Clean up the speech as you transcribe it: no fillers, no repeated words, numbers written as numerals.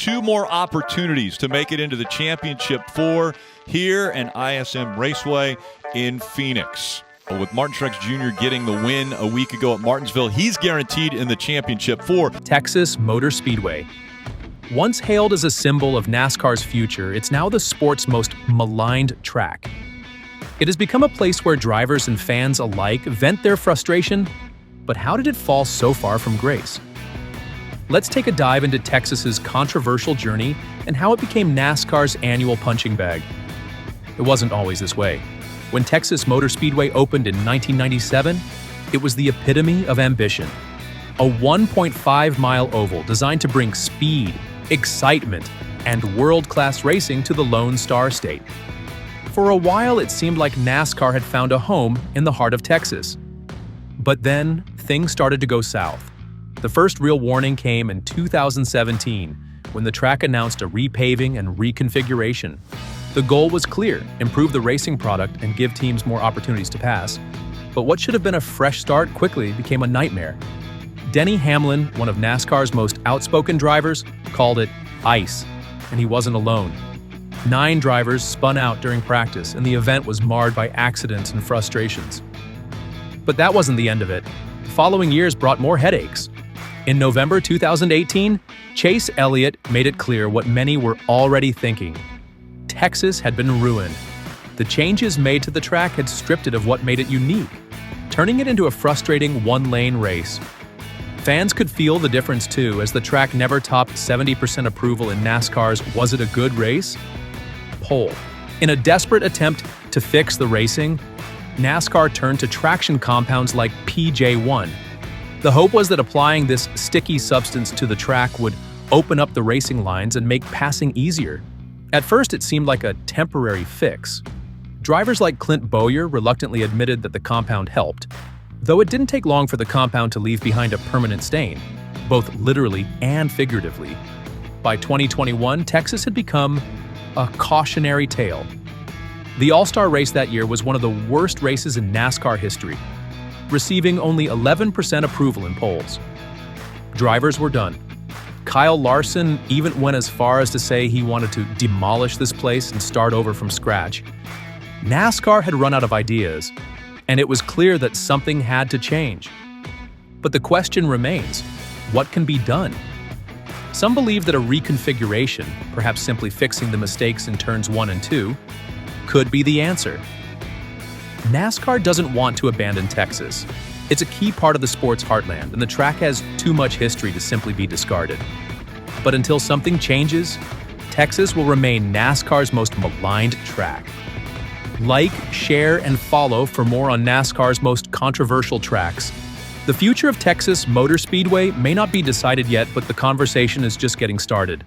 2 more opportunities to make it into the championship 4 here at ISM Raceway in Phoenix. With Martin Truex Jr. getting the win a week ago at Martinsville, he's guaranteed in the championship 4. Texas Motor Speedway. Once hailed as a symbol of NASCAR's future, it's now the sport's most maligned track. It has become a place where drivers and fans alike vent their frustration, but how did it fall so far from grace? Let's take a dive into Texas's controversial journey and how it became NASCAR's annual punching bag. It wasn't always this way. When Texas Motor Speedway opened in 1997, it was the epitome of ambition. A 1.5-mile oval designed to bring speed, excitement, and world-class racing to the Lone Star State. For a while, it seemed like NASCAR had found a home in the heart of Texas. But then, things started to go south. The first real warning came in 2017, when the track announced a repaving and reconfiguration. The goal was clear: improve the racing product and give teams more opportunities to pass. But what should have been a fresh start quickly became a nightmare. Denny Hamlin, one of NASCAR's most outspoken drivers, called it ice, and he wasn't alone. 9 drivers spun out during practice, and the event was marred by accidents and frustrations. But that wasn't the end of it. The following years brought more headaches. In November 2018, Chase Elliott made it clear what many were already thinking. Texas had been ruined. The changes made to the track had stripped it of what made it unique, turning it into a frustrating one-lane race. Fans could feel the difference too, as the track never topped 70% approval in NASCAR's "Was it a good race?" poll. In a desperate attempt to fix the racing, NASCAR turned to traction compounds like PJ1. The hope was that applying this sticky substance to the track would open up the racing lines and make passing easier. At first, it seemed like a temporary fix. Drivers like Clint Bowyer reluctantly admitted that the compound helped, though it didn't take long for the compound to leave behind a permanent stain, both literally and figuratively. By 2021, Texas had become a cautionary tale. The All-Star race that year was one of the worst races in NASCAR history, receiving only 11% approval in polls. Drivers were done. Kyle Larson even went as far as to say he wanted to demolish this place and start over from scratch. NASCAR had run out of ideas, and it was clear that something had to change. But the question remains, what can be done? Some believe that a reconfiguration, perhaps simply fixing the mistakes in turns 1 and 2, could be the answer. NASCAR doesn't want to abandon Texas. It's a key part of the sport's heartland, and the track has too much history to simply be discarded. But until something changes, Texas will remain NASCAR's most maligned track. Like, share, and follow for more on NASCAR's most controversial tracks. The future of Texas Motor Speedway may not be decided yet, but the conversation is just getting started.